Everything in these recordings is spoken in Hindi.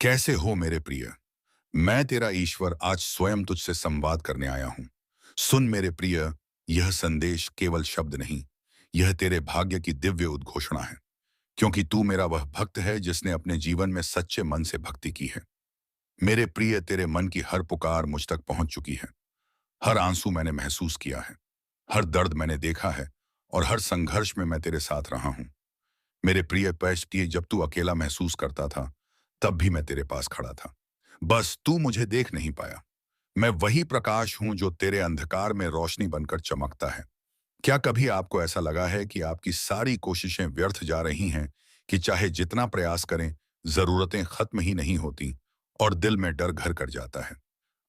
कैसे हो मेरे प्रिय। मैं तेरा ईश्वर आज स्वयं तुझसे संवाद करने आया हूं। सुन मेरे प्रिय, यह संदेश केवल शब्द नहीं, यह तेरे भाग्य की दिव्य उद्घोषणा है। क्योंकि तू मेरा वह भक्त है जिसने अपने जीवन में सच्चे मन से भक्ति की है। मेरे प्रिय, तेरे मन की हर पुकार मुझ तक पहुंच चुकी है। हर आंसू मैंने महसूस किया है, हर दर्द मैंने देखा है, और हर संघर्ष में मैं तेरे साथ रहा हूं। मेरे प्रिय पैष्टी, जब तू अकेला महसूस करता था, तब भी मैं तेरे पास खड़ा था। बस तू मुझे देख नहीं पाया। मैं वही प्रकाश हूं जो तेरे अंधकार में रोशनी बनकर चमकता है। क्या कभी आपको ऐसा लगा है कि आपकी सारी कोशिशें व्यर्थ जा रही हैं, कि चाहे जितना प्रयास करें, जरूरतें खत्म ही नहीं होती और दिल में डर घर कर जाता है?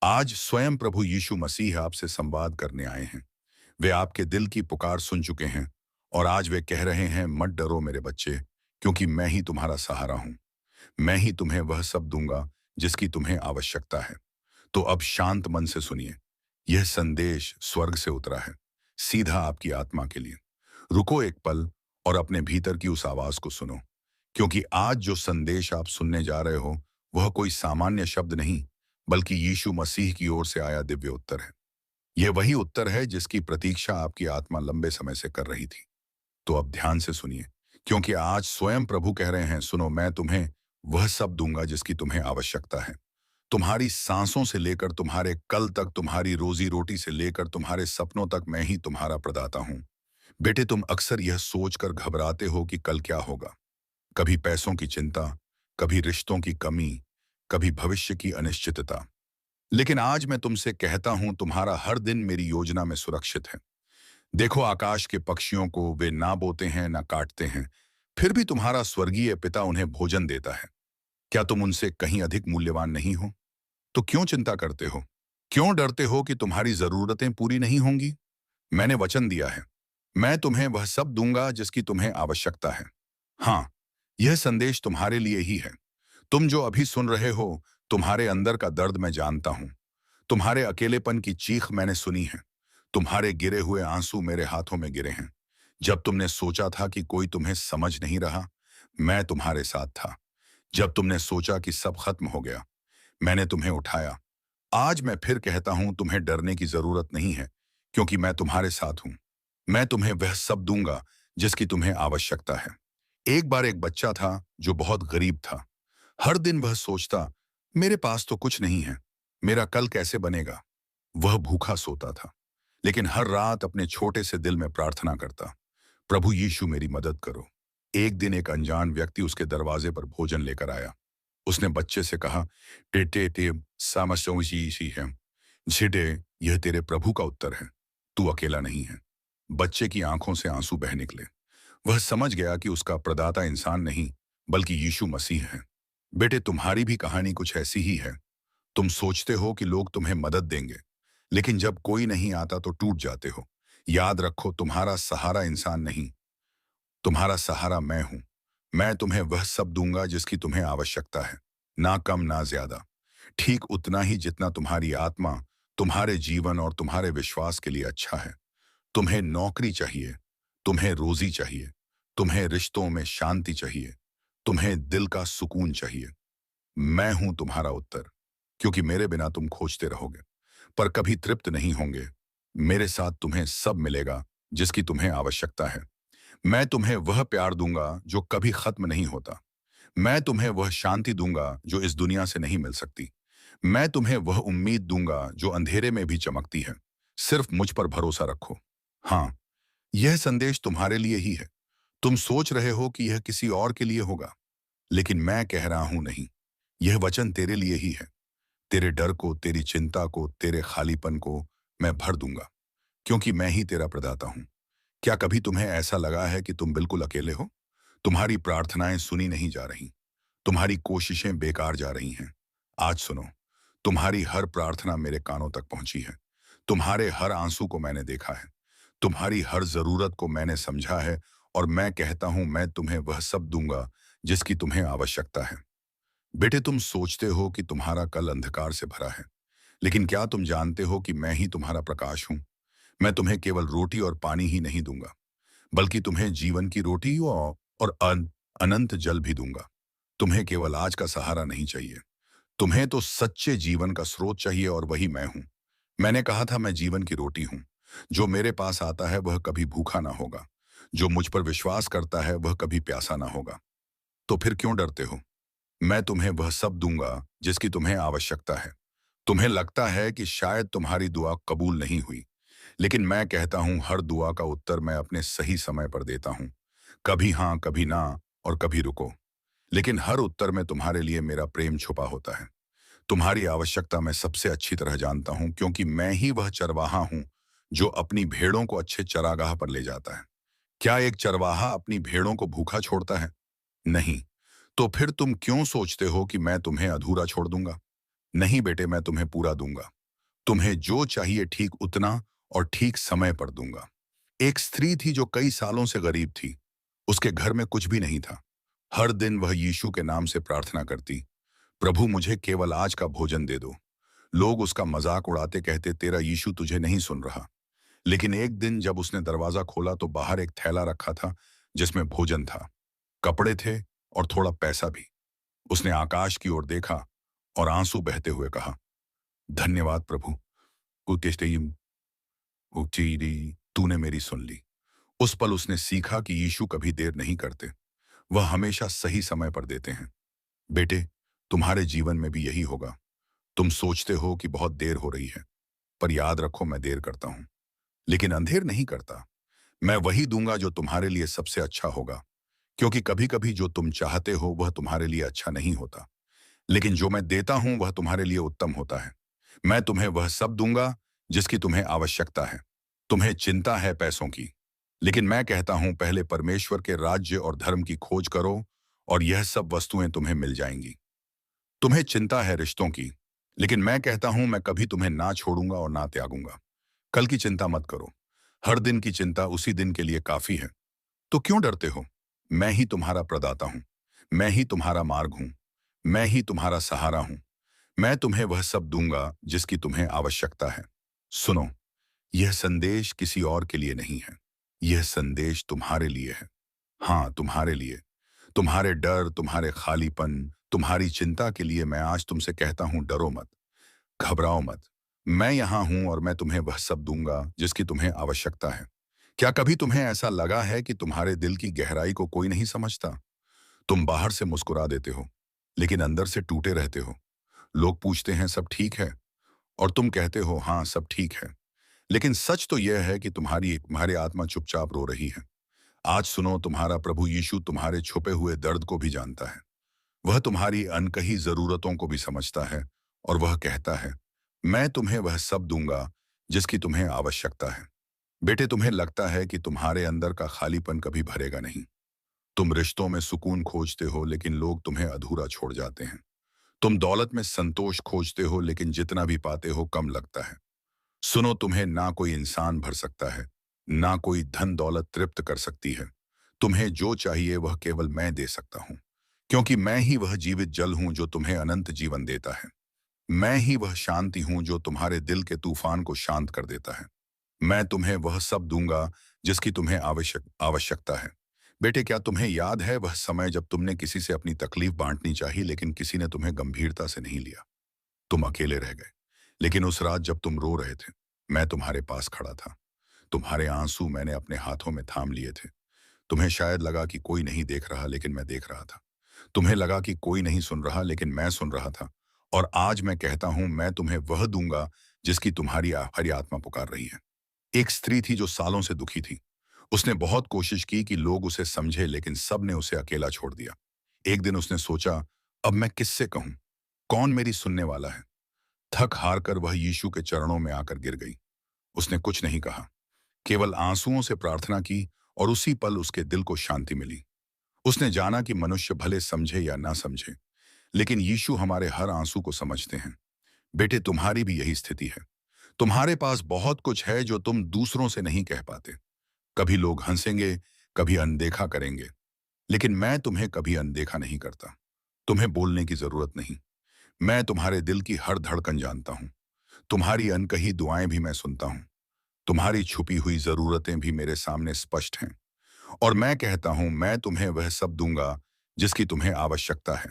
आज स्वयं प्रभु यीशु मसीह आपसे संवाद करने आए हैं। वे आपके दिल की पुकार सुन चुके हैं, और आज वे कह रहे हैं, मत डरो मेरे बच्चे, क्योंकि मैं ही तुम्हारा सहारा हूं। मैं ही तुम्हें वह सब दूंगा जिसकी तुम्हें आवश्यकता है। तो अब शांत मन से सुनिए। यह संदेश स्वर्ग से उतरा है, सीधा आपकी आत्मा के लिए। रुको एक पल और अपने भीतर की उस आवाज को सुनो। क्योंकि आज जो संदेश आप सुनने जा रहे हो, वह कोई सामान्य शब्द नहीं, बल्कि यीशु मसीह की ओर से आया दिव्य उत्तर है। यह वही उत्तर है जिसकी प्रतीक्षा आपकी आत्मा लंबे समय से कर रही थी। तो अब ध्यान से सुनिए, क्योंकि आज स्वयं प्रभु कह रहे हैं, सुनो, मैं तुम्हें वह सब दूंगा जिसकी तुम्हें आवश्यकता है। तुम्हारी सांसों से लेकर तुम्हारे कल तक, तुम्हारी रोजी रोटी से लेकर तुम्हारे सपनों तक, मैं ही तुम्हारा प्रदाता हूं। बेटे, तुम अक्सर यह सोचकर घबराते हो कि कल क्या होगा। कभी पैसों की चिंता, कभी रिश्तों की कमी, कभी भविष्य की अनिश्चितता। लेकिन आज मैं तुमसे कहता हूं, तुम्हारा हर दिन मेरी योजना में सुरक्षित है। देखो आकाश के पक्षियों को, वे ना बोते हैं ना काटते हैं, फिर भी तुम्हारा स्वर्गीय पिता उन्हें भोजन देता है। क्या तुम उनसे कहीं अधिक मूल्यवान नहीं हो? तो क्यों चिंता करते हो? क्यों डरते हो कि तुम्हारी जरूरतें पूरी नहीं होंगी? मैंने वचन दिया है, मैं तुम्हें वह सब दूंगा जिसकी तुम्हें आवश्यकता है। हाँ, यह संदेश तुम्हारे लिए ही है। तुम जो अभी सुन रहे हो, तुम्हारे अंदर का दर्द मैं जानता हूं। तुम्हारे अकेलेपन की चीख मैंने सुनी है। तुम्हारे गिरे हुए आंसू मेरे हाथों में गिरे हैं। जब तुमने सोचा था कि कोई तुम्हें समझ नहीं रहा, मैं तुम्हारे साथ था। जब तुमने सोचा कि सब खत्म हो गया, मैंने तुम्हें उठाया। आज मैं फिर कहता हूं, तुम्हें डरने की जरूरत नहीं है, क्योंकि मैं तुम्हारे साथ हूं। मैं तुम्हें वह सब दूंगा जिसकी तुम्हें आवश्यकता है। एक बार एक बच्चा था जो बहुत गरीब था। हर दिन वह सोचता, मेरे पास तो कुछ नहीं है, मेरा कल कैसे बनेगा। वह भूखा सोता था, लेकिन हर रात अपने छोटे से दिल में प्रार्थना करता, प्रभु यीशु मेरी मदद करो। एक दिन एक अनजान व्यक्ति उसके दरवाजे पर भोजन लेकर आया। उसने बच्चे से कहा, टेटे टे सामसी है झिटे, यह तेरे प्रभु का उत्तर है, तू अकेला नहीं है। बच्चे की आंखों से आंसू बह निकले। वह समझ गया कि उसका प्रदाता इंसान नहीं, बल्कि यीशु मसीह है। बेटे, तुम्हारी भी कहानी कुछ ऐसी ही है। तुम सोचते हो कि लोग तुम्हें मदद देंगे, लेकिन जब कोई नहीं आता तो टूट जाते हो। याद रखो, तुम्हारा सहारा इंसान नहीं, तुम्हारा सहारा मैं हूं। मैं तुम्हें वह सब दूंगा जिसकी तुम्हें आवश्यकता है, ना कम ना ज्यादा, ठीक उतना ही जितना तुम्हारी आत्मा, तुम्हारे जीवन और तुम्हारे विश्वास के लिए अच्छा है। तुम्हें नौकरी चाहिए, तुम्हें रोजी चाहिए, तुम्हें रिश्तों में शांति चाहिए, तुम्हें दिल का सुकून चाहिए। मैं हूं तुम्हारा उत्तर, क्योंकि मेरे बिना तुम खोजते रहोगे पर कभी तृप्त नहीं होंगे। मेरे साथ तुम्हें सब मिलेगा जिसकी तुम्हें आवश्यकता है। मैं तुम्हें वह प्यार दूंगा जो कभी खत्म नहीं होता। मैं तुम्हें वह शांति दूंगा जो इस दुनिया से नहीं मिल सकती। मैं तुम्हें वह उम्मीद दूंगा जो अंधेरे में भी चमकती है। सिर्फ मुझ पर भरोसा रखो। हाँ, यह संदेश तुम्हारे लिए ही है। तुम सोच रहे हो कि यह किसी और के लिए होगा, लेकिन मैं कह रहा हूं, नहीं, यह वचन तेरे लिए ही है। तेरे डर को, तेरी चिंता को, तेरे खालीपन को मैं भर दूंगा, क्योंकि मैं ही तेरा प्रदाता हूं। क्या कभी तुम्हें ऐसा लगा है कि तुम बिल्कुल अकेले हो? तुम्हारी प्रार्थनाएं सुनी नहीं जा रही, तुम्हारी कोशिशें बेकार जा रही हैं। आज सुनो, तुम्हारी हर प्रार्थना मेरे कानों तक पहुंची है। तुम्हारे हर आंसू को मैंने देखा है, तुम्हारी हर जरूरत को मैंने समझा है, और मैं कहता हूं, मैं तुम्हें वह सब दूंगा जिसकी तुम्हें आवश्यकता है। बेटे, तुम सोचते हो कि तुम्हारा कल अंधकार से भरा है, लेकिन क्या तुम जानते हो कि मैं ही तुम्हारा प्रकाश हूं? मैं तुम्हें केवल रोटी और पानी ही नहीं दूंगा, बल्कि तुम्हें जीवन की रोटी और अनंत जल भी दूंगा। तुम्हें केवल आज का सहारा नहीं चाहिए। तुम्हें तो सच्चे जीवन का स्रोत चाहिए और वही मैं हूं। मैंने कहा था मैं जीवन की रोटी हूं। जो मेरे पास आता है वह कभी भूखा ना होगा। जो मुझ पर विश्वास करता है वह कभी प्यासा ना होगा। तो फिर क्यों डरते हो? मैं तुम्हें वह सब दूंगा जिसकी तुम्हें आवश्यकता है। तुम्हें लगता है कि शायद तुम्हारी दुआ कबूल नहीं हुई, लेकिन मैं कहता हूं हर दुआ का उत्तर मैं अपने सही समय पर देता हूं। कभी हाँ, कभी ना, और कभी रुको। लेकिन हर उत्तर में तुम्हारे लिए मेरा प्रेम छुपा होता है। तुम्हारी आवश्यकता मैं सबसे अच्छी तरह जानता हूं, क्योंकि मैं ही वह चरवाहा हूं जो अपनी भेड़ों को अच्छे चरागाह पर ले जाता है। क्या एक चरवाहा अपनी भेड़ों को भूखा छोड़ता है? नहीं। तो फिर तुम क्यों सोचते हो कि मैं तुम्हें अधूरा छोड़ दूंगा? नहीं बेटे, मैं तुम्हें पूरा दूंगा। तुम्हें जो चाहिए ठीक उतना और ठीक समय पर दूंगा। एक स्त्री थी जो कई सालों से गरीब थी। उसके घर में कुछ भी नहीं था। हर दिन वह यीशु के नाम से प्रार्थना करती, प्रभु मुझे केवल आज का भोजन दे दो। लोग उसका मजाक उड़ाते, कहते तेरा यीशु तुझे नहीं सुन रहा। लेकिन एक दिन जब उसने दरवाजा खोला तो बाहर एक थैला रखा था जिसमें भोजन था, कपड़े थे और थोड़ा पैसा भी। उसने आकाश की ओर देखा और आंसू बहते हुए कहा, धन्यवाद प्रभु, कुतेष्टेयिम उचीरी, तूने मेरी सुन ली। उस पल उसने सीखा कि यीशु कभी देर नहीं करते। वह हमेशा सही समय पर देते हैं। बेटे, तुम्हारे जीवन में भी यही होगा। तुम सोचते हो कि बहुत देर हो रही है, पर याद रखो मैं देर करता हूं, लेकिन अंधेर नहीं करता। मैं वही दूंगा जो तुम्हारे लिए सबसे अच्छा होगा, क्योंकि कभी कभी जो तुम चाहते हो वह तुम्हारे लिए अच्छा नहीं होता, लेकिन जो मैं देता हूं वह तुम्हारे लिए उत्तम होता है। मैं तुम्हें वह सब दूंगा जिसकी तुम्हें आवश्यकता है। तुम्हें चिंता है पैसों की, लेकिन मैं कहता हूं पहले परमेश्वर के राज्य और धर्म की खोज करो और यह सब वस्तुएं तुम्हें मिल जाएंगी। तुम्हें चिंता है रिश्तों की, लेकिन मैं कहता हूं मैं कभी तुम्हें ना छोड़ूंगा और ना त्यागूंगा। कल की चिंता मत करो, हर दिन की चिंता उसी दिन के लिए काफी है। तो क्यों डरते हो? मैं ही तुम्हारा प्रदाता हूं। मैं ही तुम्हारा मार्ग हूं। मैं ही तुम्हारा सहारा हूं। मैं तुम्हें वह सब दूंगा जिसकी तुम्हें आवश्यकता है। सुनो, यह संदेश किसी और के लिए नहीं है। यह संदेश तुम्हारे लिए है। हाँ, तुम्हारे लिए। तुम्हारे डर, तुम्हारे खालीपन, तुम्हारी चिंता के लिए मैं आज तुमसे कहता हूं, डरो मत, घबराओ मत। मैं यहां हूं और मैं तुम्हें वह सब दूंगा जिसकी तुम्हें आवश्यकता है। क्या कभी तुम्हें ऐसा लगा है कि तुम्हारे दिल की गहराई को कोई नहीं समझता? तुम बाहर से मुस्कुरा देते हो, लेकिन अंदर से टूटे रहते हो। लोग पूछते हैं सब ठीक है, और तुम कहते हो हाँ सब ठीक है। लेकिन सच तो यह है कि तुम्हारी तुम्हारी आत्मा चुपचाप रो रही है। आज सुनो, तुम्हारा प्रभु यीशु तुम्हारे छुपे हुए दर्द को भी जानता है। वह तुम्हारी अनकही जरूरतों को भी समझता है, और वह कहता है, मैं तुम्हें वह सब दूंगा जिसकी तुम्हें आवश्यकता है। बेटे, तुम्हें लगता है कि तुम्हारे अंदर का खालीपन कभी भरेगा नहीं। तुम रिश्तों में सुकून खोजते हो, लेकिन लोग तुम्हें अधूरा छोड़ जाते हैं। तुम दौलत में संतोष खोजते हो, लेकिन जितना भी पाते हो कम लगता है। सुनो, तुम्हें ना कोई इंसान भर सकता है, ना कोई धन दौलत तृप्त कर सकती है। तुम्हें जो चाहिए वह केवल मैं दे सकता हूं, क्योंकि मैं ही वह जीवित जल हूं जो तुम्हें अनंत जीवन देता है। मैं ही वह शांति हूं जो तुम्हारे दिल के तूफान को शांत कर देता है। मैं तुम्हें वह सब दूंगा जिसकी तुम्हें आवश्यकता है। बेटे, क्या तुम्हें याद है वह समय जब तुमने किसी से अपनी तकलीफ बांटनी चाहिए, लेकिन किसी ने तुम्हें गंभीरता से नहीं लिया? तुम अकेले रह गए। लेकिन उस रात जब तुम रो रहे थे, मैं तुम्हारे पास खड़ा था। तुम्हारे आंसू मैंने अपने हाथों में थाम लिए थे। तुम्हें शायद लगा कि कोई नहीं देख रहा, लेकिन मैं देख रहा था। तुम्हें लगा कि कोई नहीं सुन रहा, लेकिन मैं सुन रहा था। और आज मैं कहता हूं, मैं तुम्हें वह दूंगा जिसकी तुम्हारी हरी आत्मा पुकार रही है। एक स्त्री थी जो सालों से दुखी थी। उसने बहुत कोशिश की कि लोग उसे समझे, लेकिन सब ने उसे अकेला छोड़ दिया। एक दिन उसने सोचा, अब मैं किससे कहूं? कौन मेरी सुनने वाला है? थक हार कर वह यीशु के चरणों में आकर गिर गई। उसने कुछ नहीं कहा, केवल आंसुओं से प्रार्थना की, और उसी पल उसके दिल को शांति मिली। उसने जाना कि मनुष्य भले समझे या ना समझे, लेकिन यीशु हमारे हर आंसू को समझते हैं। बेटे, तुम्हारी भी यही स्थिति है। तुम्हारे पास बहुत कुछ है जो तुम दूसरों से नहीं कह पाते। कभी लोग हंसेंगे, कभी अनदेखा करेंगे, लेकिन मैं तुम्हें कभी अनदेखा नहीं करता। तुम्हें बोलने की जरूरत नहीं। मैं तुम्हारे दिल की हर धड़कन जानता हूं। तुम्हारी अनकही दुआएं भी मैं सुनता हूं। तुम्हारी छुपी हुई जरूरतें भी मेरे सामने स्पष्ट हैं। और मैं कहता हूं, मैं तुम्हें वह सब दूंगा जिसकी तुम्हें आवश्यकता है।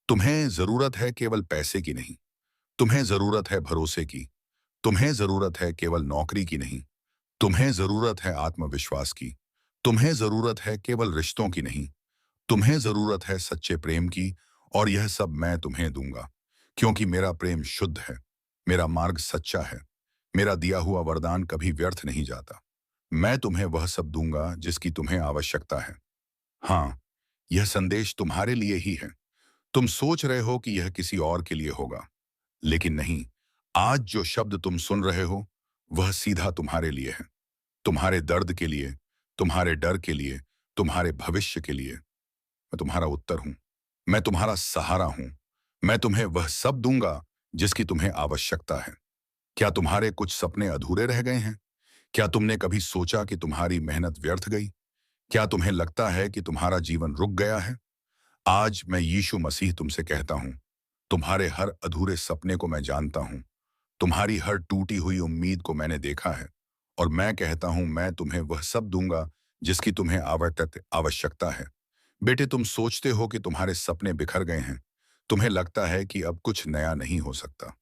तुम्हें जरूरत है केवल पैसे की नहीं, तुम्हें जरूरत है भरोसे की। तुम्हें जरूरत है केवल नौकरी की नहीं, तुम्हें जरूरत है आत्मविश्वास की। तुम्हें जरूरत है केवल रिश्तों की नहीं, तुम्हें जरूरत है सच्चे प्रेम की। और यह सब मैं तुम्हें दूंगा, क्योंकि मेरा प्रेम शुद्ध है, मेरा मार्ग सच्चा है, मेरा दिया हुआ वरदान कभी व्यर्थ नहीं जाता। मैं तुम्हें वह सब दूंगा जिसकी तुम्हें आवश्यकता है। हाँ, यह संदेश तुम्हारे लिए ही है। तुम सोच रहे हो कि यह किसी और के लिए होगा, लेकिन नहीं। आज जो शब्द तुम सुन रहे हो, वह सीधा तुम्हारे लिए है। तुम्हारे दर्द के लिए, तुम्हारे डर के लिए, तुम्हारे भविष्य के लिए। मैं तुम्हारा उत्तर हूं, मैं तुम्हारा सहारा हूं। मैं तुम्हें वह सब दूंगा जिसकी तुम्हें आवश्यकता है। क्या तुम्हारे कुछ सपने अधूरे रह गए हैं? क्या तुमने कभी सोचा कि तुम्हारी मेहनत व्यर्थ गई? क्या तुम्हें लगता है कि तुम्हारा जीवन रुक गया है? आज मैं यीशु मसीह तुमसे कहता हूं, तुम्हारे हर अधूरे सपने को मैं जानता हूं, तुम्हारी हर टूटी हुई उम्मीद को मैंने देखा है। और मैं कहता हूं, मैं तुम्हें वह सब दूंगा जिसकी तुम्हें आवश्यकता है। बेटे, तुम सोचते हो कि तुम्हारे सपने बिखर गए हैं। तुम्हें लगता है कि अब कुछ नया नहीं हो सकता।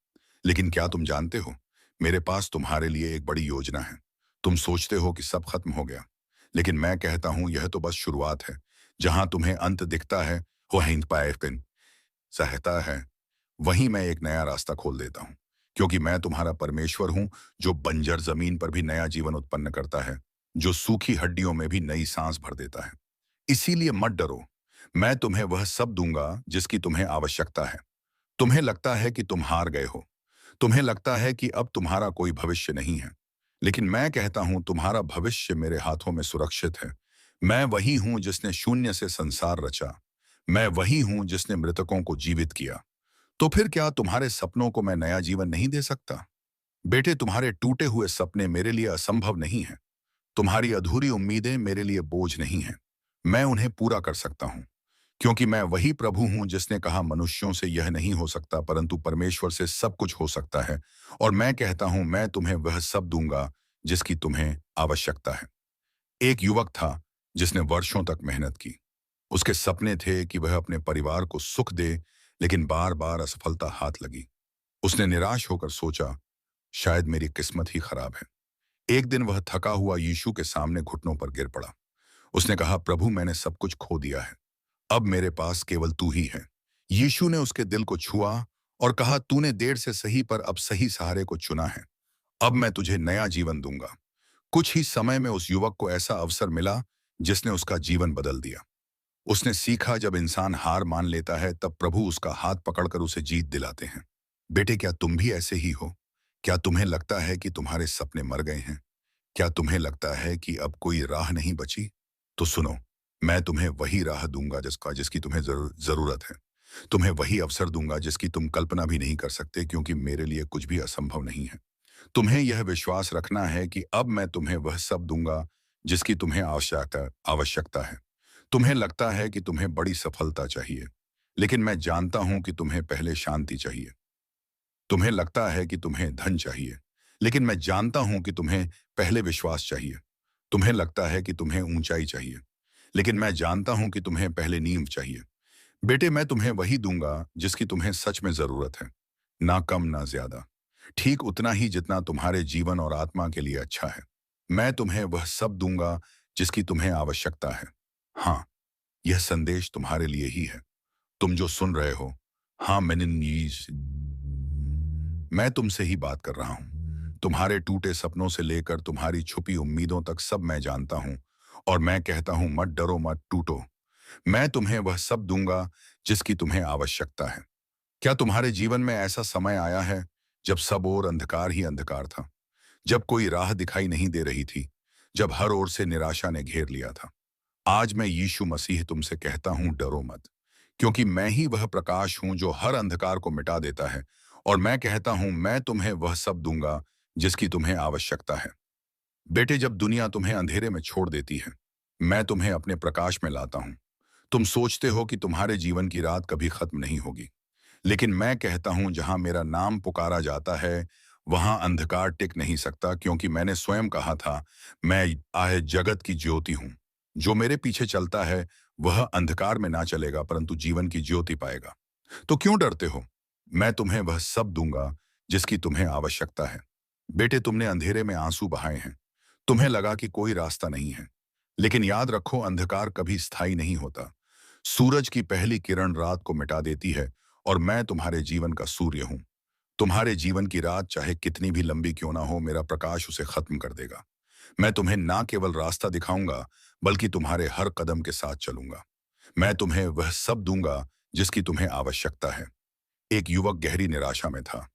लेकिन क्या तुम जानते हो, मेरे पास तुम्हारे लिए एक बड़ी योजना है। तुम सोचते हो कि सब खत्म हो गया, लेकिन मैं कहता हूं यह तो बस शुरुआत है। जहां तुम्हें अंत दिखता है, वहीं पायन सहता है, वहीं मैं एक नया रास्ता खोल देता हूं। क्योंकि मैं तुम्हारा परमेश्वर हूं, जो बंजर जमीन पर भी नया जीवन उत्पन्न करता है, जो सूखी हड्डियों में भी नई सांस भर देता है। इसीलिए मत डरो, मैं तुम्हें वह सब दूंगा जिसकी तुम्हें आवश्यकता है। तुम्हें लगता है कि तुम हार गए हो, तुम्हें लगता है कि अब तुम्हारा कोई भविष्य नहीं है, लेकिन मैं कहता हूं तुम्हारा भविष्य मेरे हाथों में सुरक्षित है। मैं वही हूं जिसने शून्य से संसार रचा, मैं वही हूं जिसने मृतकों को जीवित किया। तो फिर क्या तुम्हारे सपनों को मैं नया जीवन नहीं दे सकता? बेटे, तुम्हारे टूटे हुए सपने मेरे लिए असंभव नहीं है। तुम्हारी अधूरी उम्मीदें मेरे लिए बोझ नहीं हैं। मैं उन्हें पूरा कर सकता हूं, क्योंकि मैं वही प्रभु हूं जिसने कहा मनुष्यों से यह नहीं हो सकता, परंतु परमेश्वर से सब कुछ हो सकता है। और मैं कहता हूं, मैं तुम्हें वह सब दूंगा जिसकी तुम्हें आवश्यकता है। एक युवक था जिसने वर्षों तक मेहनत की। उसके सपने थे कि वह अपने परिवार को सुख दे, लेकिन बार बार असफलता हाथ लगी। उसने निराश होकर सोचा, शायद मेरी किस्मत ही खराब है। एक दिन वह थका हुआ यीशु के सामने घुटनों पर गिर पड़ा। उसने कहा, प्रभु, मैंने सब कुछ खो दिया है, अब मेरे पास केवल तू ही है। यीशु ने उसके दिल को छुआ और कहा, तूने देर से सही पर अब सही सहारे को चुना है। अब मैं तुझे नया जीवन दूंगा। कुछ ही समय में उस युवक को ऐसा अवसर मिला जिसने उसका जीवन बदल दिया। उसने सीखा, जब इंसान हार मान लेता है तब प्रभु उसका हाथ पकड़कर उसे जीत दिलाते हैं। बेटे, क्या तुम भी ऐसे ही हो? क्या तुम्हें लगता है कि तुम्हारे सपने मर गए हैं? क्या तुम्हें लगता है कि अब कोई राह नहीं बची? तो सुनो, मैं तुम्हें वही राह दूंगा जिसकी तुम्हें जरूरत है। तुम्हें वही अवसर दूंगा जिसकी तुम कल्पना भी नहीं कर सकते, क्योंकि मेरे लिए कुछ भी असंभव नहीं है। तुम्हें यह विश्वास रखना है कि अब मैं तुम्हें वह सब दूंगा जिसकी तुम्हें आवश्यकता आवश्यकता है। तुम्हें लगता है कि तुम्हें बड़ी सफलता चाहिए, लेकिन मैं जानता हूं कि तुम्हें पहले शांति चाहिए। तुम्हें लगता है कि तुम्हें धन चाहिए, लेकिन मैं जानता हूं कि तुम्हें पहले विश्वास चाहिए। तुम्हें लगता है कि तुम्हें ऊंचाई चाहिए, लेकिन मैं जानता हूं कि तुम्हें पहले नींव चाहिए। बेटे, मैं तुम्हें वही दूंगा जिसकी तुम्हें सच में जरूरत है, ना कम ना ज्यादा, ठीक उतना ही जितना तुम्हारे जीवन और आत्मा के लिए अच्छा है। मैं तुम्हें वह सब दूंगा जिसकी तुम्हें आवश्यकता है। हाँ, यह संदेश तुम्हारे लिए ही है, तुम जो सुन रहे हो। हाँ, मैं तुमसे ही बात कर रहा हूं। तुम्हारे टूटे सपनों से लेकर तुम्हारी छुपी उम्मीदों तक सब मैं जानता हूं। और मैं कहता हूं, मत डरो, मत टूटो। मैं तुम्हें वह सब दूंगा जिसकी तुम्हें आवश्यकता है। क्या तुम्हारे जीवन में ऐसा समय आया है जब सब ओर अंधकार ही अंधकार था, जब कोई राह दिखाई नहीं दे रही थी, जब हर ओर से निराशा ने घेर लिया था? आज मैं यीशु मसीह तुमसे कहता हूं, डरो मत, क्योंकि मैं ही वह प्रकाश हूं जो हर अंधकार को मिटा देता है। और मैं कहता हूं, मैं तुम्हें वह सब दूंगा जिसकी तुम्हें आवश्यकता है। बेटे, जब दुनिया तुम्हें अंधेरे में छोड़ देती है, मैं तुम्हें अपने प्रकाश में लाता हूं। तुम सोचते हो कि तुम्हारे जीवन की रात कभी खत्म नहीं होगी, लेकिन मैं कहता हूं, जहां मेरा नाम पुकारा जाता है, वहां अंधकार टिक नहीं सकता, क्योंकि मैंने स्वयं कहा था, मैं आए जगत की ज्योति हूं। जो मेरे पीछे चलता है वह अंधकार में ना चलेगा परंतु जीवन की ज्योति पाएगा। तो क्यों डरते हो? मैं तुम्हें वह सब दूंगा जिसकी तुम्हें आवश्यकता है। बेटे, तुमने अंधेरे में आंसू बहाए हैं। तुम्हें लगा कि कोई रास्ता नहीं है, लेकिन याद रखो, अंधकार कभी स्थायी नहीं होता। सूरज की पहली किरण रात को मिटा देती है और मैं तुम्हारे जीवन का सूर्य हूं। तुम्हारे जीवन की रात चाहे कितनी भी लंबी क्यों ना हो, मेरा प्रकाश उसे खत्म कर देगा। मैं तुम्हें ना केवल रास्ता दिखाऊंगा बल्कि तुम्हारे हर कदम के साथ चलूंगा। मैं तुम्हें वह सब दूंगा जिसकी तुम्हें आवश्यकता है। एक युवक गहरी निराशा में था।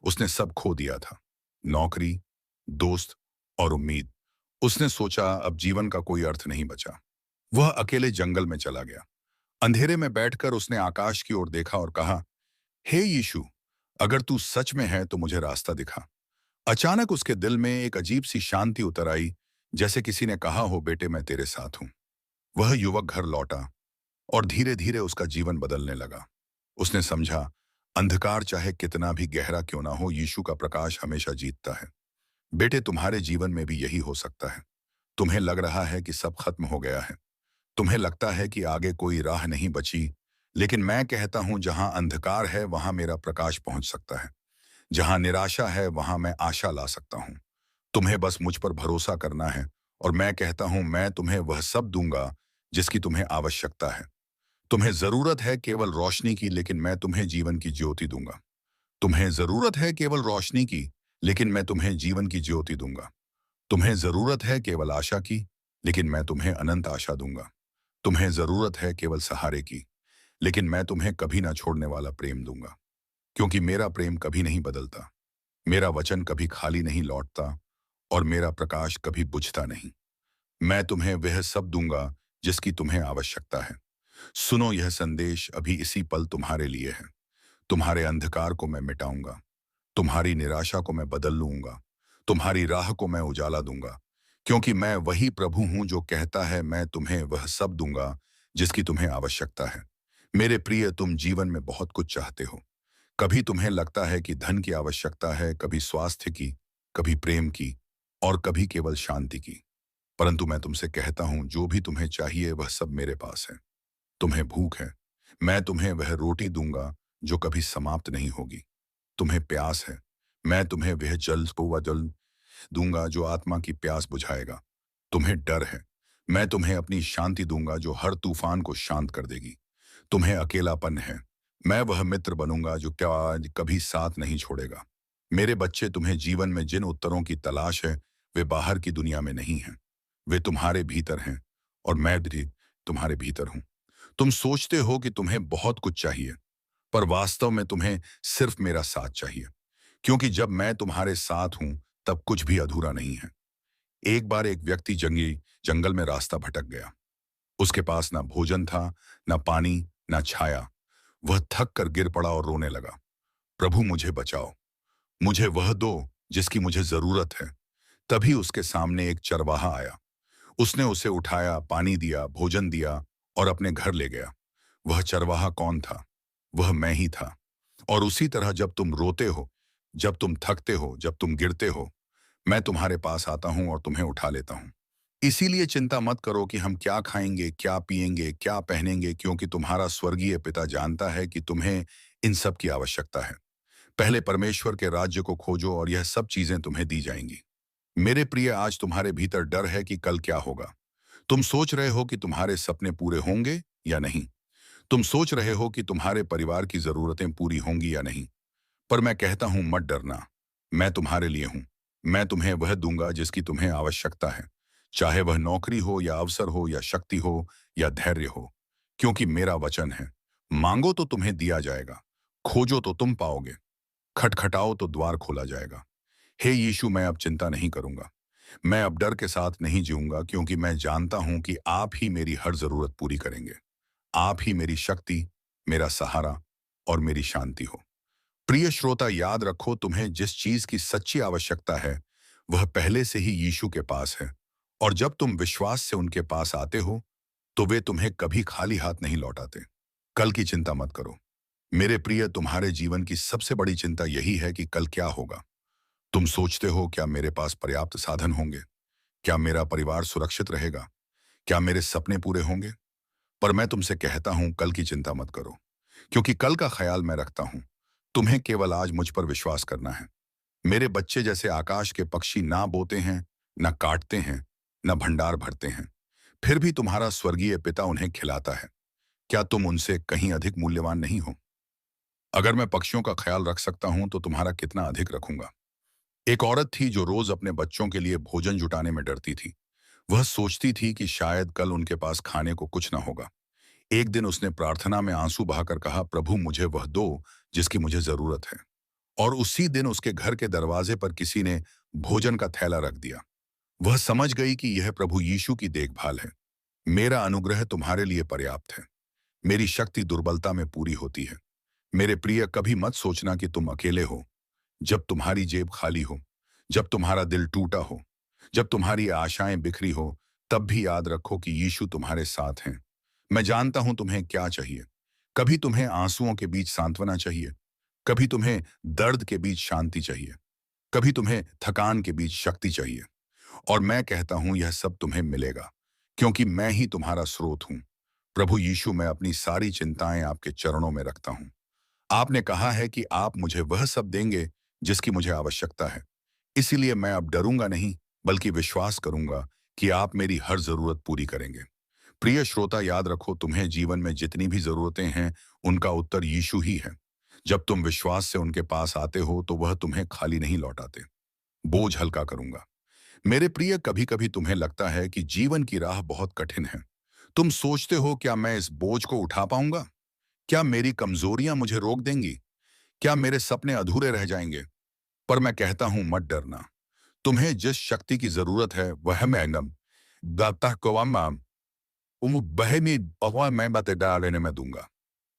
उसने सब खो दिया था, नौकरी, दोस्त और उम्मीद। उसने सोचा अब जीवन का कोई अर्थ नहीं बचा। वह अकेले जंगल में चला गया। अंधेरे में बैठकर उसने आकाश की ओर देखा और कहा, हे यीशु, अगर तू सच में है तो मुझे रास्ता दिखा। अचानक उसके दिल में एक अजीब सी शांति उतर आई, जैसे किसी ने कहा हो, बेटे मैं तेरे साथ हूं। वह युवक घर लौटा और धीरे धीरे उसका जीवन बदलने लगा। उसने समझा, अंधकार चाहे कितना भी गहरा क्यों ना हो, यीशु का प्रकाश हमेशा जीतता है। बेटे, तुम्हारे जीवन में भी यही हो सकता है। तुम्हें लग रहा है कि सब खत्म हो गया है। तुम्हें लगता है कि आगे कोई राह नहीं बची, लेकिन मैं कहता हूं, जहां अंधकार है वहां मेरा प्रकाश पहुंच सकता है। जहां निराशा है वहां मैं आशा ला सकता हूं। तुम्हें बस मुझ पर भरोसा करना है और मैं कहता हूं, मैं तुम्हें वह सब दूंगा जिसकी तुम्हें आवश्यकता है। तुम्हें जरूरत है केवल रोशनी की, लेकिन मैं तुम्हें जीवन की ज्योति दूंगा। तुम्हें जरूरत है केवल रोशनी की, लेकिन मैं तुम्हें जीवन की ज्योति दूंगा। तुम्हें जरूरत है केवल आशा की, लेकिन मैं तुम्हें अनंत आशा दूंगा। तुम्हें जरूरत है केवल सहारे की, लेकिन मैं तुम्हें कभी ना छोड़ने वाला प्रेम दूंगा। क्योंकि मेरा प्रेम कभी नहीं बदलता, मेरा वचन कभी खाली नहीं लौटता और मेरा प्रकाश कभी बुझता नहीं। मैं तुम्हें वह सब दूंगा जिसकी तुम्हें आवश्यकता है। सुनो, यह संदेश अभी इसी पल तुम्हारे लिए है। तुम्हारे अंधकार को मैं मिटाऊंगा, तुम्हारी निराशा को मैं बदल लूंगा, तुम्हारी राह को मैं उजाला दूंगा। क्योंकि मैं वही प्रभु हूं जो कहता है, मैं तुम्हें वह सब दूंगा जिसकी तुम्हें आवश्यकता है। मेरे प्रिय, तुम जीवन में बहुत कुछ चाहते हो। कभी तुम्हें लगता है कि धन की आवश्यकता है, कभी स्वास्थ्य की, कभी प्रेम की और कभी केवल शांति की। परंतु मैं तुमसे कहता हूं, जो भी तुम्हें चाहिए वह सब मेरे पास है। तुम्हें भूख है, मैं तुम्हें वह रोटी दूंगा जो कभी समाप्त नहीं होगी। तुम्हें प्यास है, मैं तुम्हें वह जल दूंगा जो आत्मा की प्यास बुझाएगा। तुम्हें डर है, मैं तुम्हें अपनी शांति दूंगा जो हर तूफान को शांत कर देगी। तुम्हें अकेलापन है, मैं वह मित्र बनूंगा जो क्या कभी साथ नहीं छोड़ेगा। मेरे बच्चे, तुम्हें जीवन में जिन उत्तरों की तलाश है वे बाहर की दुनिया में नहीं हैं। वे तुम्हारे भीतर हैं और मैं भी तुम्हारे भीतर हूं। तुम सोचते हो कि तुम्हें बहुत कुछ चाहिए, पर वास्तव में तुम्हें सिर्फ मेरा साथ चाहिए। क्योंकि जब मैं तुम्हारे साथ हूं तब कुछ भी अधूरा नहीं है। एक बार एक व्यक्ति जंगल में रास्ता भटक गया। उसके पास ना भोजन था, ना पानी, ना छाया। वह थक कर गिर पड़ा और रोने लगा, प्रभु मुझे बचाओ, मुझे वह दो जिसकी मुझे जरूरत है। तभी उसके सामने एक चरवाहा आया। उसने उसे उठाया, पानी दिया, भोजन दिया और अपने घर ले गया। वह चरवाहा कौन था? वह मैं ही था। और उसी तरह जब तुम रोते हो, जब तुम थकते हो, जब तुम गिरते हो, मैं तुम्हारे पास आता हूं और तुम्हें उठा लेता हूं। इसीलिए चिंता मत करो कि हम क्या खाएंगे, क्या पिएंगे, क्या पहनेंगे, क्योंकि तुम्हारा स्वर्गीय पिता जानता है कि तुम्हें इन सब की आवश्यकता है। पहले परमेश्वर के राज्य को खोजो और यह सब चीजें तुम्हें दी जाएंगी। मेरे प्रिय, आज तुम्हारे भीतर डर है कि कल क्या होगा। तुम सोच रहे हो कि तुम्हारे सपने पूरे होंगे या नहीं। तुम सोच रहे हो कि तुम्हारे परिवार की जरूरतें पूरी होंगी या नहीं। पर मैं कहता हूं, मत डरना, मैं तुम्हारे लिए हूं। मैं तुम्हें वह दूंगा जिसकी तुम्हें आवश्यकता है, चाहे वह नौकरी हो या अवसर हो या शक्ति हो या धैर्य हो। क्योंकि मेरा वचन है, मांगो तो तुम्हें दिया जाएगा, खोजो तो तुम पाओगे, खटखटाओ तो द्वार खोला जाएगा। हे यीशु, मैं अब चिंता नहीं करूंगा, मैं अब डर के साथ नहीं जीऊंगा, क्योंकि मैं जानता हूं कि आप ही मेरी हर जरूरत पूरी करेंगे। आप ही मेरी शक्ति, मेरा सहारा और मेरी शांति हो। प्रिय श्रोता, याद रखो, तुम्हें जिस चीज की सच्ची आवश्यकता है वह पहले से ही यीशु के पास है। और जब तुम विश्वास से उनके पास आते हो तो वे तुम्हें कभी खाली हाथ नहीं लौटाते। कल की चिंता मत करो मेरे प्रिय, तुम्हारे जीवन की सबसे बड़ी चिंता यही है कि कल क्या होगा। तुम सोचते हो, क्या मेरे पास पर्याप्त साधन होंगे? क्या मेरा परिवार सुरक्षित रहेगा? क्या मेरे सपने पूरे होंगे? पर मैं तुमसे कहता हूं, कल की चिंता मत करो, क्योंकि कल का ख्याल मैं रखता हूं। तुम्हें केवल आज मुझ पर विश्वास करना है। मेरे बच्चे जैसे आकाश के पक्षी ना बोते हैं, ना काटते हैं, ना भंडार भरते हैं, फिर भी तुम्हारा स्वर्गीय पिता उन्हें खिलाता है। क्या तुम उनसे कहीं अधिक मूल्यवान नहीं हो? अगर मैं पक्षियों का ख्याल रख सकता हूं तो तुम्हारा कितना अधिक रखूंगा। एक औरत थी जो रोज अपने बच्चों के लिए भोजन जुटाने में डरती थी। वह सोचती थी कि शायद कल उनके पास खाने को कुछ ना होगा। एक दिन उसने प्रार्थना में आंसू बहाकर कहा, प्रभु मुझे वह दो जिसकी मुझे जरूरत है। और उसी दिन उसके घर के दरवाजे पर किसी ने भोजन का थैला रख दिया। वह समझ गई कि यह प्रभु यीशु की देखभाल है। मेरा अनुग्रह तुम्हारे लिए पर्याप्त है। मेरी शक्ति दुर्बलता में पूरी होती है। मेरे प्रिय, कभी मत सोचना कि तुम अकेले हो। जब तुम्हारी जेब खाली हो, जब तुम्हारा दिल टूटा हो, जब तुम्हारी आशाएं बिखरी हो, तब भी याद रखो कि यीशु तुम्हारे साथ हैं। मैं जानता हूं तुम्हें क्या चाहिए। कभी तुम्हें आंसुओं के बीच सांत्वना चाहिए, कभी तुम्हें दर्द के बीच शांति चाहिए, कभी तुम्हें थकान के बीच शक्ति चाहिए। और मैं कहता हूं यह सब तुम्हें मिलेगा, क्योंकि मैं ही तुम्हारा स्रोत हूं। प्रभु यीशु, मैं अपनी सारी चिंताएं आपके चरणों में रखता हूं। आपने कहा है कि आप मुझे वह सब देंगे जिसकी मुझे आवश्यकता है। इसीलिए मैं अब डरूंगा नहीं, बल्कि विश्वास करूंगा कि आप मेरी हर जरूरत पूरी करेंगे। प्रिय श्रोता, याद रखो, तुम्हें जीवन में जितनी भी जरूरतें हैं, उनका उत्तर यीशु ही है। जब तुम विश्वास से उनके पास आते हो तो वह तुम्हें खाली नहीं लौटाते। बोझ हल्का करूंगा। मेरे प्रिय, कभी कभी तुम्हें लगता है कि जीवन की राह बहुत कठिन है। तुम सोचते हो, क्या मैं इस बोझ को उठा पाऊंगा? क्या मेरी कमजोरियां मुझे रोक देंगी? क्या मेरे सपने अधूरे रह जाएंगे? पर मैं कहता हूं, मत डरना। तुम्हें जिस शक्ति की जरूरत है वह मैंगम दाता कोवामाम बहनी बवा मैं बातें डालने में दूंगा।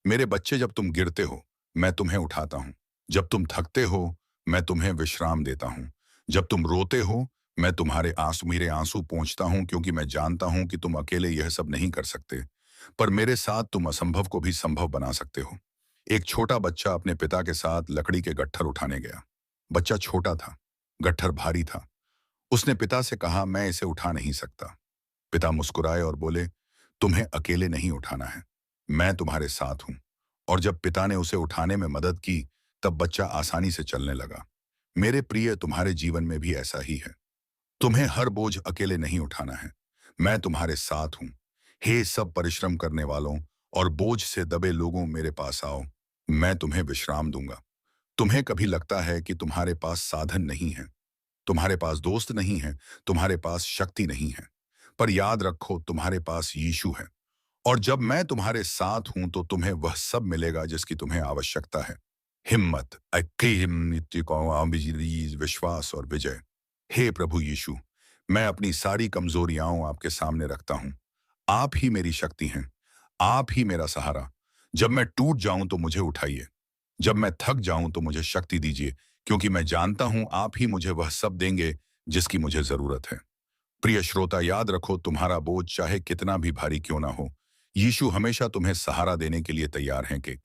मेरे बच्चे, जब तुम गिरते हो, मैं तुम्हें उठाता हूं। जब तुम थकते हो, मैं तुम्हें विश्राम देता हूं। जब तुम रोते हो, मैं तुम्हारे आंसू मेरे आंसू पोंछता हूं, क्योंकि मैं जानता हूं कि तुम अकेले यह सब नहीं कर सकते। पर मेरे साथ तुम असंभव को भी संभव बना सकते हो। एक छोटा बच्चा अपने पिता के साथ लकड़ी के गट्ठर उठाने गया। बच्चा छोटा था, गट्ठर भारी था। उसने पिता से कहा, मैं इसे उठा नहीं सकता। पिता मुस्कुराए और बोले, तुम्हें अकेले नहीं उठाना है, मैं तुम्हारे साथ हूं। और जब पिता ने उसे उठाने में मदद की, तब बच्चा आसानी से चलने लगा। मेरे प्रिय, तुम्हारे जीवन में भी ऐसा ही है। तुम्हें हर बोझ अकेले नहीं उठाना है, मैं तुम्हारे साथ हूं। हे सब परिश्रम करने वालों और बोझ से दबे लोगों, मेरे पास आओ, मैं तुम्हें विश्राम दूंगा। तुम्हें कभी लगता है कि तुम्हारे पास साधन नहीं है, तुम्हारे पास दोस्त नहीं है, तुम्हारे पास शक्ति नहीं है। पर याद रखो, तुम्हारे पास यीशु है। और जब मैं तुम्हारे साथ हूं तो तुम्हें वह सब मिलेगा जिसकी तुम्हें आवश्यकता है। हिम्मत, विश्वास और विजय। हे प्रभु यीशु, मैं अपनी सारी कमजोरियां आपके सामने रखता हूं। आप ही मेरी शक्ति हैं, आप ही मेरा सहारा। जब मैं टूट जाऊं तो मुझे उठाइए, जब मैं थक जाऊं तो मुझे शक्ति दीजिए, क्योंकि मैं जानता हूं आप ही मुझे वह सब देंगे जिसकी मुझे जरूरत है। प्रिय श्रोता, याद रखो, तुम्हारा बोझ चाहे कितना भी भारी क्यों ना हो, यीशु हमेशा तुम्हें सहारा देने के लिए तैयार हैं। कि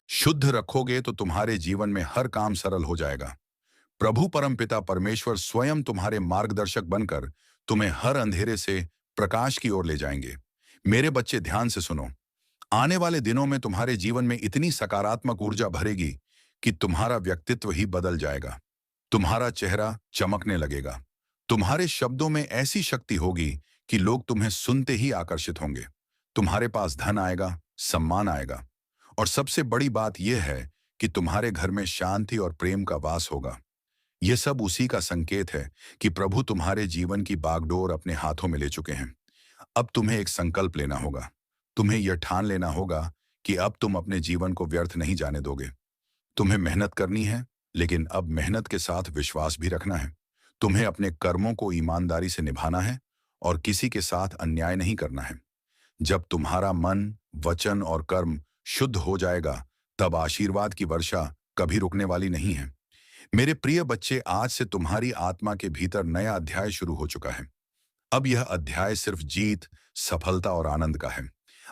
शुद्ध रखोगे तो तुम्हारे जीवन में हर काम सरल हो जाएगा। प्रभु परमपिता परमेश्वर स्वयं तुम्हारे मार्गदर्शक बनकर तुम्हें हर अंधेरे से प्रकाश की ओर ले जाएंगे। मेरे बच्चे, ध्यान से सुनो। आने वाले दिनों में तुम्हारे जीवन में इतनी सकारात्मक ऊर्जा भरेगी कि तुम्हारा व्यक्तित्व ही बदल जाएगा। तुम्हारा चेहरा चमकने लगेगा। तुम्हारे शब्दों में ऐसी शक्ति होगी कि लोग तुम्हें सुनते ही आकर्षित होंगे। तुम्हारे पास धन आएगा, सम्मान आएगा, और सबसे बड़ी बात यह है कि तुम्हारे घर में शांति और प्रेम का वास होगा। यह सब उसी का संकेत है कि प्रभु तुम्हारे जीवन की बागडोर अपने हाथों में ले चुके हैं। अब तुम्हें एक संकल्प लेना होगा। तुम्हें यह ठान लेना होगा कि अब तुम अपने जीवन को व्यर्थ नहीं जाने दोगे। तुम्हें मेहनत करनी है, लेकिन अब मेहनत के साथ विश्वास भी रखना है। तुम्हें अपने कर्मों को ईमानदारी से निभाना है और किसी के साथ अन्याय नहीं करना है। जब तुम्हारा मन, वचन और कर्म शुद्ध हो जाएगा, तब आशीर्वाद की वर्षा कभी रुकने वाली नहीं है। मेरे प्रिय बच्चे, आज से तुम्हारी आत्मा के भीतर नया अध्याय शुरू हो चुका है। अब यह अध्याय सिर्फ जीत, सफलता और आनंद का है।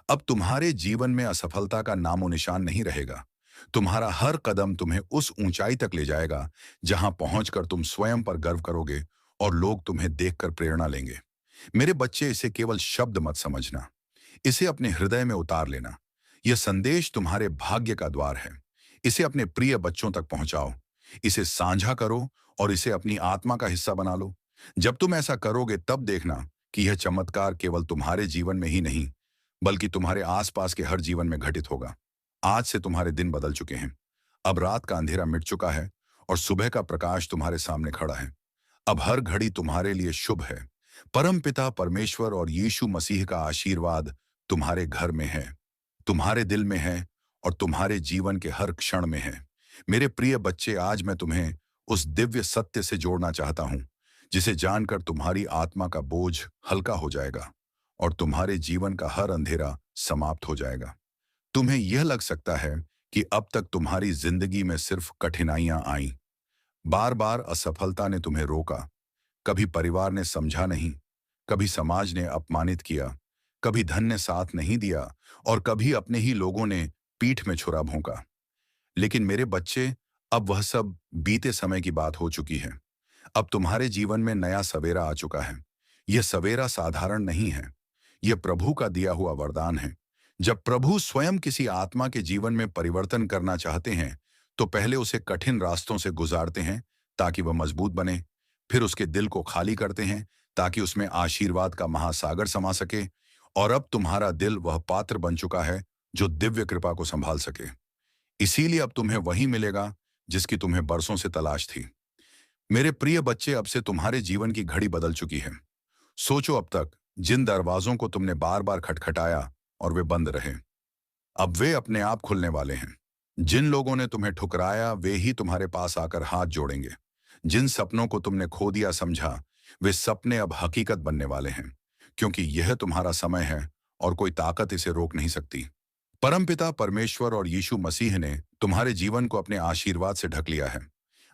अब तुम्हारे जीवन में असफलता का नामो निशान नहीं रहेगा। तुम्हारा हर कदम तुम्हें उस ऊंचाई तक ले जाएगा जहां पहुंचकर तुम स्वयं पर गर्व करोगे और लोग तुम्हें देखकर प्रेरणा लेंगे। मेरे बच्चे, इसे केवल शब्द मत समझना, इसे अपने हृदय में उतार लेना। यह संदेश तुम्हारे भाग्य का द्वार है। इसे अपने प्रिय बच्चों तक पहुंचाओ, इसे साझा करो और इसे अपनी आत्मा का हिस्सा बना लो। जब तुम ऐसा करोगे तब देखना कि यह चमत्कार केवल तुम्हारे जीवन में ही नहीं, बल्कि तुम्हारे आसपास के हर जीवन में घटित होगा। आज से तुम्हारे दिन बदल चुके हैं। अब रात का अंधेरा मिट चुका है और सुबह का प्रकाश तुम्हारे सामने खड़ा है। अब हर घड़ी तुम्हारे लिए शुभ है। परमपिता परमेश्वर और यीशु मसीह का आशीर्वाद तुम्हारे घर में है, तुम्हारे दिल में है और तुम्हारे जीवन के हर क्षण में है। मेरे प्रिय बच्चे, आज मैं तुम्हें उस दिव्य सत्य से जोड़ना चाहता हूं, जिसे जानकर तुम्हारी आत्मा का बोझ हल्का हो जाएगा और तुम्हारे जीवन का हर अंधेरा समाप्त हो जाएगा। तुम्हें यह लग सकता है कि अब तक तुम्हारी जिंदगी में सिर्फ कठिनाइयां आईं, बार बार असफलता ने तुम्हें रोका, कभी परिवार ने समझा नहीं, कभी समाज ने अपमानित किया, कभी धन ने साथ नहीं दिया और कभी अपने ही लोगों ने पीठ में छुरा भोंका। लेकिन मेरे बच्चे, अब वह सब बीते समय की बात हो चुकी है। अब तुम्हारे जीवन में नया सवेरा आ चुका है। यह सवेरा साधारण नहीं है, यह प्रभु का दिया हुआ वरदान है। जब प्रभु स्वयं किसी आत्मा के जीवन में परिवर्तन करना चाहते हैं, तो पहले उसे कठिन रास्तों से गुजारते हैं ताकि वह मजबूत बने। फिर उसके दिल को खाली करते हैं ताकि उसमें आशीर्वाद का महासागर समा सके। और अब तुम्हारा दिल वह पात्र बन चुका है जो दिव्य कृपा को संभाल सके। इसीलिए अब तुम्हें वही मिलेगा जिसकी तुम्हें बरसों से तलाश थी। मेरे प्रिय बच्चे, अब से तुम्हारे जीवन की घड़ी बदल चुकी है। सोचो, अब तक जिन दरवाजों को तुमने बार बार खटखटाया और वे बंद रहे, अब वे अपने आप खुलने वाले हैं। जिन लोगों ने तुम्हें ठुकराया, वे ही तुम्हारे पास आकर हाथ जोड़ेंगे। जिन सपनों को तुमने खो दिया समझा, वे सपने अब हकीकत बनने वाले हैं, क्योंकि यह तुम्हारा समय है और कोई ताकत इसे रोक नहीं सकती। परमपिता परमेश्वर और यीशु मसीह ने तुम्हारे जीवन को अपने आशीर्वाद से ढक लिया है।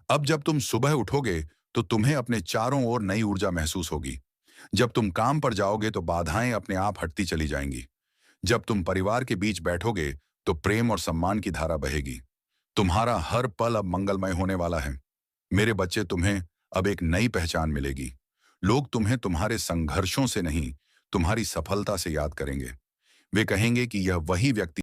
अब जब तुम सुबह उठोगे तो तुम्हें अपने चारों ओर नई ऊर्जा महसूस होगी। जब तुम काम पर जाओगे तो बाधाएं अपने आप हटती चली जाएंगी। जब तुम परिवार के बीच बैठोगे तो प्रेम और सम्मान की धारा बहेगी। तुम्हारा हर पल अब मंगलमय होने वाला है। मेरे बच्चे, तुम्हें अब एक नई पहचान मिलेगी। लोग तुम्हें तुम्हारे संघर्षों से नहीं, तुम्हारी सफलता से याद करेंगे। वे कहेंगे कि यह वही व्यक्ति